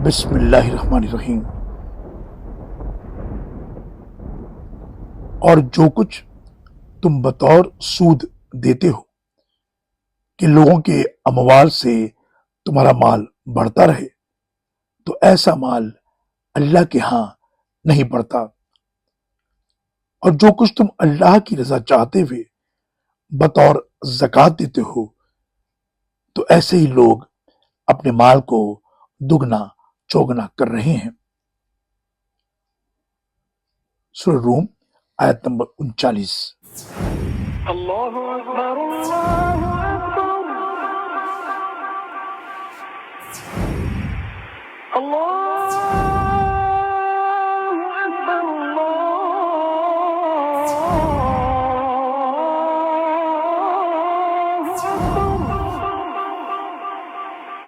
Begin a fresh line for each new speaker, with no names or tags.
بسم اللہ الرحمن الرحیم۔ اور جو کچھ تم بطور سود دیتے ہو کہ لوگوں کے اموال سے تمہارا مال بڑھتا رہے، تو ایسا مال اللہ کے ہاں نہیں بڑھتا۔ اور جو کچھ تم اللہ کی رضا چاہتے ہوئے بطور زکوٰۃ دیتے ہو، تو ایسے ہی لوگ اپنے مال کو دگنا چوگنا کر رہے ہیں۔ سورہ روم آیت نمبر 39۔
اللہ اکبر اللہ اکبر اللہ